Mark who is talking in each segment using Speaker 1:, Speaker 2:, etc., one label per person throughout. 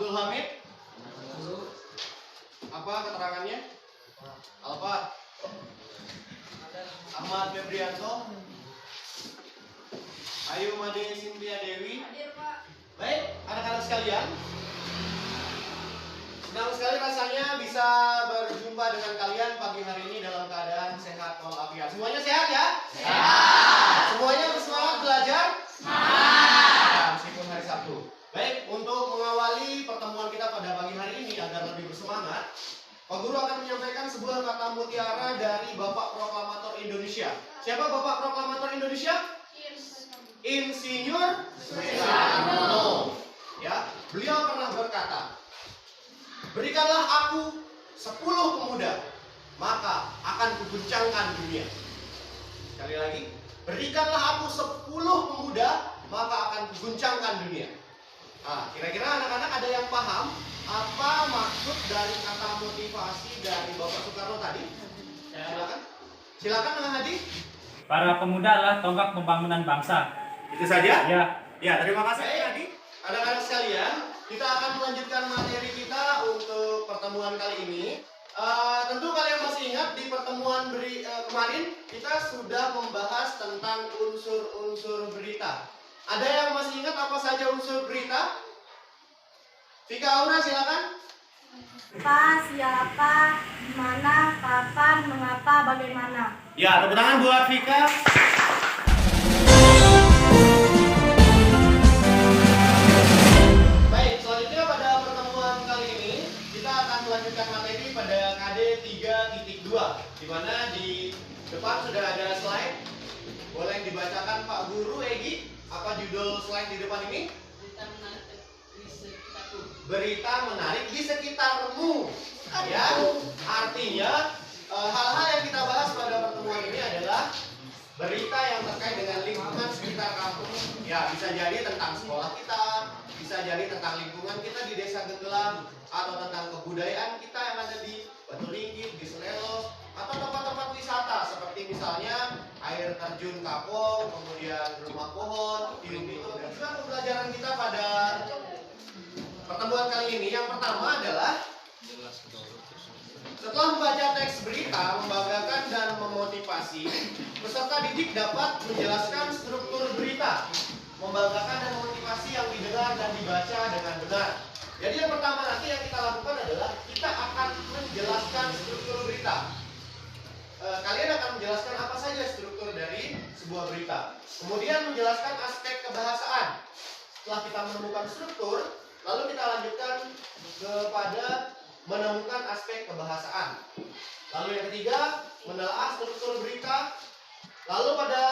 Speaker 1: Abdul Hamid. Apa keterangannya? Alfa. Ahmad Febrianto. Ayu Made Cynthia Dewi.
Speaker 2: Hadir, Pak.
Speaker 1: Baik, anak-anak sekalian, senang sekali rasanya bisa berjumpa dengan kalian pagi hari ini dalam keadaan sehat walafiat. Semuanya sehat ya? Sehat. Semuanya bersemangat belajar? Semangat. Meskipun hari Sabtu. Baik, untuk mengawali pertemuan kita pada pagi hari ini agar lebih bersemangat, Pak Guru akan menyampaikan sebuah kata mutiara dari Bapak Proklamator Indonesia. Siapa Bapak Proklamator Indonesia? Insinyur Soekarno. Ya, beliau pernah berkata, "Berikanlah aku 10 pemuda, maka akan kuguncangkan dunia." Sekali lagi, berikanlah aku 10 pemuda, maka akan kuguncangkan dunia. Nah, kira-kira anak-anak ada yang paham apa maksud dari kata motivasi dari Bapak Soekarno tadi? Silakan. Silakan Bang Hadi.
Speaker 3: Para pemuda adalah tonggak pembangunan bangsa.
Speaker 1: Itu saja?
Speaker 3: Ya.
Speaker 1: Ya, terima kasih Hadi. Anak-anak sekalian, kita akan melanjutkan materi kita untuk pertemuan kali ini. Tentu kalian masih ingat di pertemuan kemarin kita sudah membahas tentang unsur-unsur berita. Ada yang masih ingat apa saja unsur berita? Vika Aura, silakan.
Speaker 2: Apa, siapa, di mana, kapan, mengapa, bagaimana.
Speaker 1: Ya, tepuk tangan buat Vika. Baik, selanjutnya pada pertemuan kali ini kita akan melanjutkan materi pada KD 3.2, di mana di depan sudah ada slide. Boleh dibacakan Pak Guru Egi, apa judul slide di depan ini? Berita menarik di sekitarmu. Ya, artinya hal-hal yang kita bahas pada pertemuan ini adalah berita yang terkait dengan lingkungan sekitar kamu. Ya, bisa jadi tentang sekolah kita, bisa jadi tentang lingkungan kita di Desa Genggelam, atau tentang kebudayaan kita yang ada di Batu Linggit, di Serelos, atau tempat-tempat wisata seperti misalnya air terjun Kapong, kemudian rumah pohon, Tiung Pintu, dan juga pembelajaran kita pada pertemuan kali ini. Yang pertama adalah setelah membaca teks berita, membanggakan dan memotivasi, peserta didik dapat menjelaskan struktur berita, membanggakan dan memotivasi yang didengar dan dibaca dengan benar. Jadi yang pertama nanti yang kita lakukan adalah kita akan menjelaskan struktur berita. Kalian akan menjelaskan apa saja struktur dari sebuah berita. Kemudian menjelaskan aspek kebahasaan. Setelah kita menemukan struktur, lalu kita lanjutkan kepada menemukan aspek kebahasaan. Lalu yang ketiga, menelaah struktur berita. Lalu pada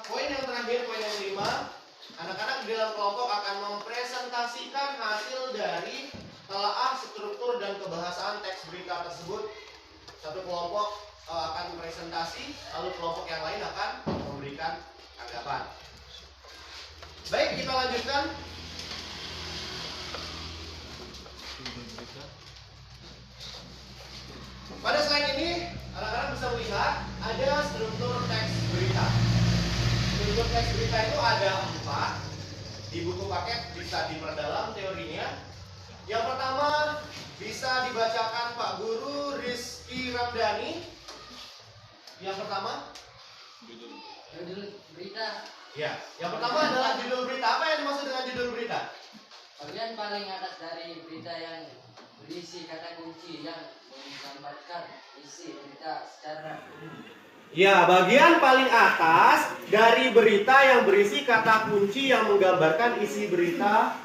Speaker 1: poin yang terakhir, poin yang kelima, anak-anak di dalam kelompok akan mempresentasikan hasil dari telaah struktur dan kebahasaan teks berita tersebut. Satu kelompok akan presentasi, lalu kelompok yang lain akan memberikan tanggapan. Baik, kita lanjutkan. Pada slide ini, anak-anak bisa melihat ada struktur teks berita. Struktur teks berita itu ada 4. Di buku paket bisa diperdalam teorinya. Yang pertama bisa dibacakan Pak Guru Rizky Ramdhani. Yang pertama,
Speaker 4: Judul berita.
Speaker 1: ya, yang pertama adalah judul berita. Apa yang dimaksud dengan judul berita?
Speaker 4: Bagian paling atas dari berita yang berisi kata kunci yang menggambarkan isi berita secara umum.
Speaker 1: Ya, bagian paling atas dari berita yang berisi kata kunci yang menggambarkan isi berita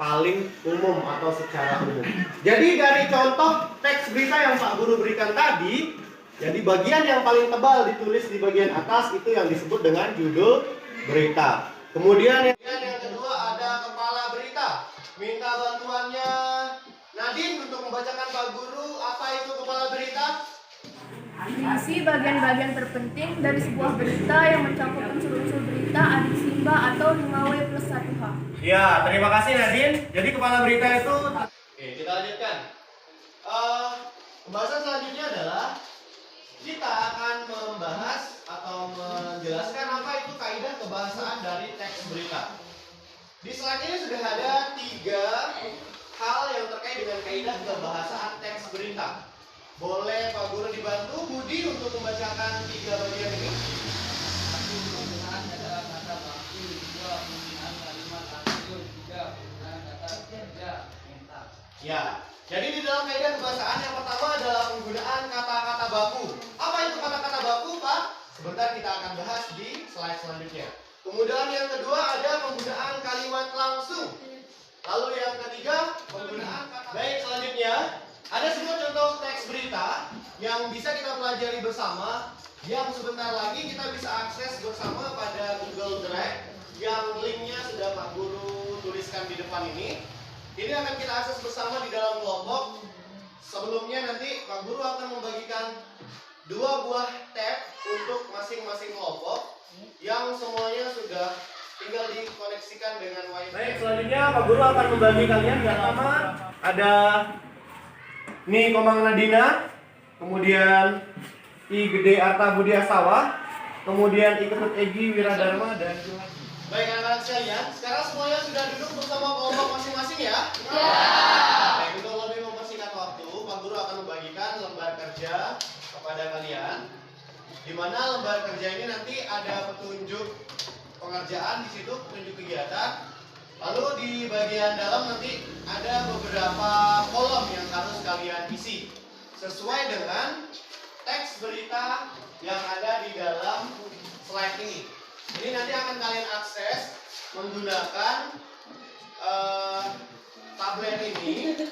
Speaker 1: paling umum atau secara umum. Jadi dari contoh teks berita yang Pak Guru berikan tadi, jadi bagian yang paling tebal ditulis di bagian atas itu yang disebut dengan judul berita. Kemudian yang kedua ada kepala berita. Minta bantuannya Nadine untuk membacakan Pak Guru, apa itu kepala berita?
Speaker 2: Berisi bagian-bagian terpenting dari sebuah berita yang mencakup unsur-unsur berita adik simba atau 5W+1H.
Speaker 1: Ya, terima kasih Nadine. Jadi kepala berita itu. Oke, kita lanjutkan. Pembahasan selanjutnya adalah kita akan membahas atau menjelaskan apa itu kaidah kebahasaan dari teks berita. Di slide ini sudah ada 3 dengan kaidah kebahasaan teks berita. Boleh Pak Guru dibantu Budi untuk membacakan 3 bagian ini?
Speaker 4: Satu, penggunaan dalam kata baku. Dua, penggunaan kalimat hasil. Tiga, penggunaan kata kerja. Minta.
Speaker 1: Ya, jadi di dalam kaidah kebahasaan yang pertama adalah penggunaan kata-kata baku. Apa itu kata-kata baku, Pak? Sebentar kita akan bahas di slide selanjutnya. Kemudian yang kedua ada penggunaan kalimat langsung. Lalu yang ketiga penggunaan kata. Baik, selanjutnya ada sebuah contoh teks berita yang bisa kita pelajari bersama, yang sebentar lagi kita bisa akses bersama pada Google Drive yang linknya sudah Pak Guru tuliskan di depan ini. Ini akan kita akses bersama di dalam kelompok. Sebelumnya nanti Pak Guru akan membagikan 2 buah tab untuk masing-masing kelompok yang semuanya sudah tinggal dikoneksikan dengan wifi. Baik, selanjutnya Pak Guru akan membagi kalian. Yang pertama ada Ni Komang Nadina, kemudian I Gede Arta Budi Astawa, kemudian I Ketut Egi Wiradharma dan Johan. Baik anak-anak sekalian, sekarang semuanya sudah duduk bersama kelompok masing-masing ya? Ya. Baik, untuk lebih mempersingkat waktu, Pak Guru akan membagikan lembar kerja kepada kalian. Di mana lembar kerja ini nanti ada petunjuk pengerjaan di situ, petunjuk kegiatan. Lalu di bagian dalam nanti ada beberapa kolom yang harus kalian isi sesuai dengan teks berita yang ada di dalam slide ini. Ini nanti akan kalian akses menggunakan tablet ini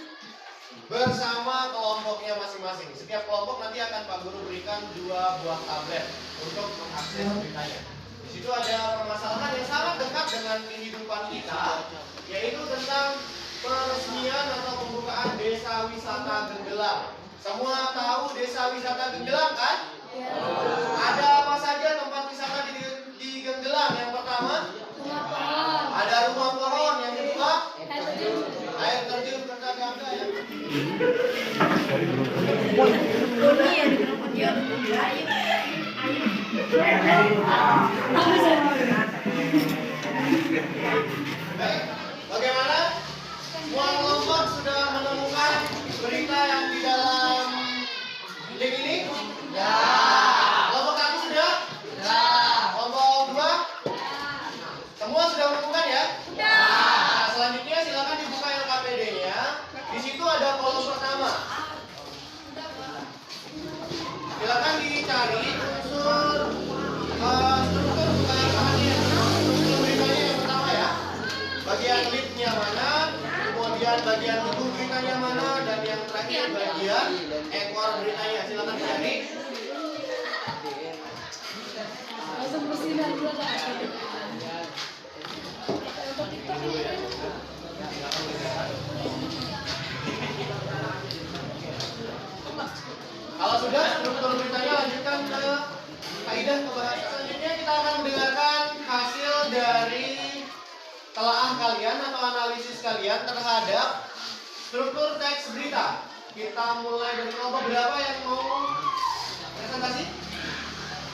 Speaker 1: bersama kelompoknya masing-masing. Setiap kelompok nanti akan Pak Guru berikan 2 buah tablet untuk mengakses beritanya. Di situ ada permasalahan yang sangat dekat dengan kehidupan kita, yaitu tentang peresmian atau pembukaan Desa Wisata Genggelang. Semua tahu Desa Wisata Genggelang kan? Ya. Ada apa saja tempat wisata di Genggelang? Yang pertama, ada rumah pohon. Yang kedua, air terjun Kertagangga. Yang Baik, bagaimana? Semua kelompok sudah menemukan berita yang di dalam link ini? Ya. Kelompok 1 sudah? Ya. Kelompok 2? Semua sudah menemukan ya? Ya. Nah, selanjutnya silakan dibuka LKPD-nya. Di situ ada kolom pertama. Silakan dicari unsur struktur pembahasannya, struktur beritanya yang pertama ya. Bagian lead-nya mana, kemudian bagian tubuh beritanya mana, dan yang terakhir bagian ekor beritanya. Silakan dicari.
Speaker 2: Langsung bersinar dulu kan?
Speaker 1: Kalau sudah struktur beritanya, lanjutkan ke kaidah kebahasaan. Selanjutnya kita akan mendengarkan hasil dari telaah kalian atau analisis kalian terhadap struktur teks berita. Kita mulai dari kelompok berapa yang mau presentasi?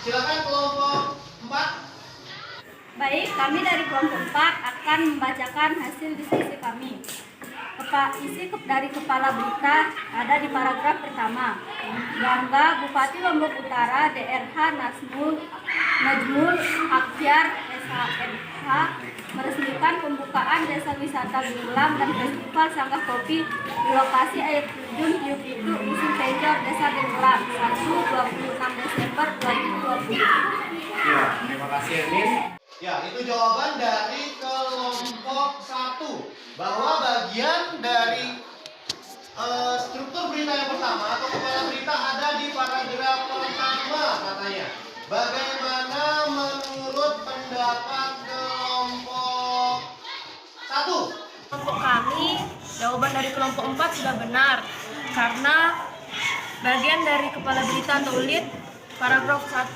Speaker 1: Silakan kelompok 4.
Speaker 5: Baik, kami dari kelompok 4 akan membacakan hasil diskusi kami. Isi dari kepala berita ada di paragraf pertama. Bangga Bupati Lombok Utara DRH Najmul Akhyar SHMH meresmikan pembukaan Desa Wisata Genggelang dan Festival Sanggah Kopi di lokasi air terjun Hiu Pitu Dusun Tenjor Desa Genggelang 1-26 Desember 2020.
Speaker 1: Ya, terima kasih Emin. Ya, itu jawaban dari kelompok 1 bahwa bagian dari struktur berita yang pertama atau kepala berita ada di paragraf pertama katanya. Bagaimana menurut pendapat kelompok 1?
Speaker 2: Kelompok kami, jawaban dari kelompok 4 sudah benar karena bagian dari kepala berita atau lead paragraf 1.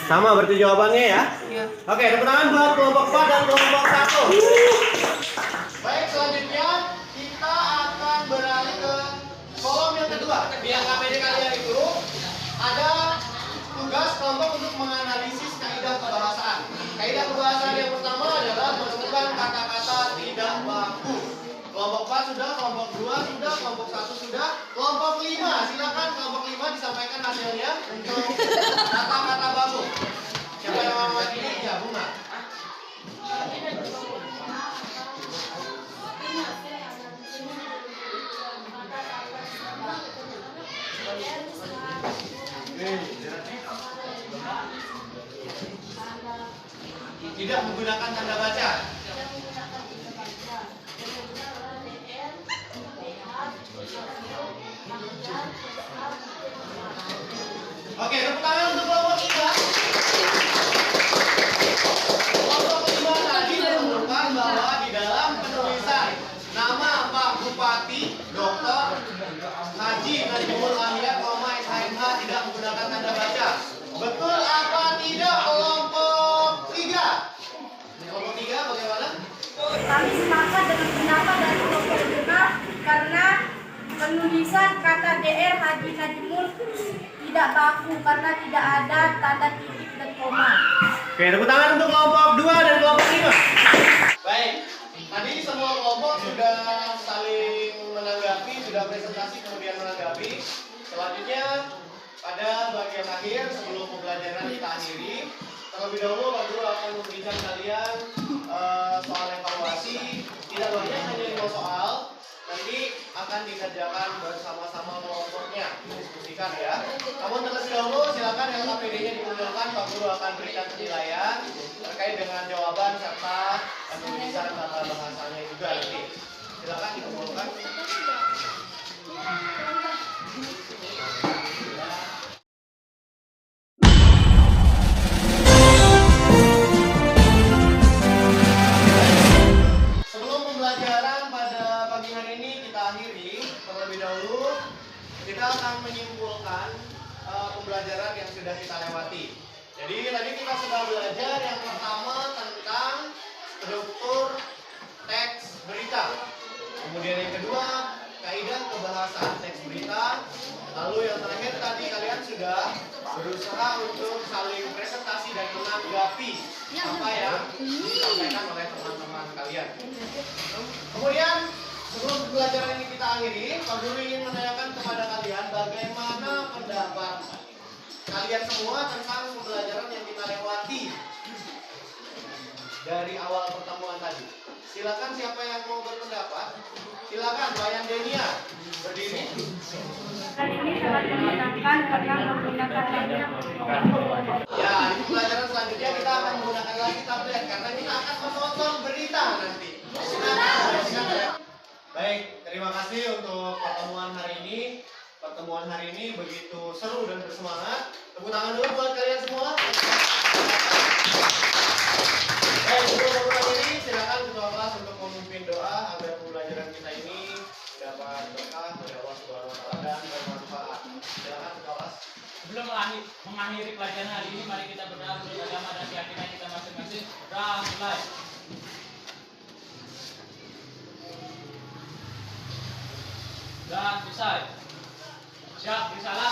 Speaker 1: Sama berarti jawabannya ya?
Speaker 2: Ya.
Speaker 1: Oke, tepuk tangan buat kelompok 4 dan kelompok 1. Baik, selanjutnya kita akan beralih ke kolom yang kedua. Di LKPD kalian itu ada tugas kelompok untuk menganalisis kaidah kebahasaan. Kaidah kebahasaan yang pertama adalah menemukan kata-kata tidak baku. Kelompok 4 sudah, kelompok kelompok 2 sudah, kelompok 1 sudah, kelompok 5 silakan kelompok 5 disampaikan hasilnya untuk kata-kata baku. Siapa yang mewakili? Ya, Bunga. Tidak menggunakan tanda baca. Oke, tepuk tangan untuk kelompok 3. Kelompok 5 tadi menemukan bahwa di dalam penulisan nama Pak Bupati Dr. Haji Najmul Ahya, SHMH tidak menggunakan tanda baca. Betul apa tidak kelompok 3? Kelompok 3 bagaimana?
Speaker 2: Kami sepakat dengan pendapat dari kelompok 5 karena penulisan kata DR Haji Najmul tidak baku karena tidak ada tanda titik dan koma.
Speaker 1: Oke, tepuk tangan untuk kelompok 2 dan kelompok 5. Baik, tadi semua kelompok sudah saling menanggapi, sudah presentasi kemudian menanggapi. Selanjutnya pada bagian akhir sebelum pembelajaran kita akhiri, terlebih dahulu Pak Guru akan memberikan kalian soal evaluasi. Tidak banyak, hanya 5 soal. Nanti akan dikerjakan bersama-sama kelompoknya, didiskusikan ya. Namun terlebih dahulu silakan LKPD-nya dikumpulkan, Pak Guru akan berikan penilaian terkait dengan jawaban serta penulisan tata bahasanya juga nanti. Silakan dikumpulkan. Sebelum pembelajaran pada pagi hari ini kita akhiri, terlebih dahulu kita akan menyimpulkan pembelajaran yang sudah kita lewati. Jadi tadi kita sudah belajar yang pertama tentang struktur teks berita. Kemudian yang kedua, kaidah kebahasaan teks berita. Lalu yang terakhir tadi kalian sudah berusaha untuk saling presentasi dan menanggapi apa yang disampaikan oleh teman-teman kalian. Kemudian sebelum pembelajaran ini kita akhiri, Pak Guru ingin menanyakan kepada kalian bagaimana pendapat kalian semua tentang pembelajaran yang kita lewati dari awal pertemuan tadi. Silakan siapa yang mau berpendapat. Silakan Bayan Denia berdiri.
Speaker 2: Kali ini sangat menyenangkan karena menggunakan banyak.
Speaker 1: Ya, di pembelajaran selanjutnya kita akan menggunakan lagi tablet karena kita akan menonton berita nanti. Silakan ya. Baik, terima kasih untuk pertemuan hari ini. Pertemuan hari ini begitu seru dan bersemangat. Tepuk tangan dulu buat kalian semua. Baik, sebelum memulai silakan ketua kelas untuk memimpin doa agar pembelajaran kita ini dapat berkah dari Allah Subhanahu wa taala dan bermanfaat. Silakan ketua kelas.
Speaker 3: Sebelum mengakhiri pelajaran hari ini, mari kita berdoa menurut agama dan keyakinan kita masing-masing. Doa mulai. Dan selesai. Siap, bersalah.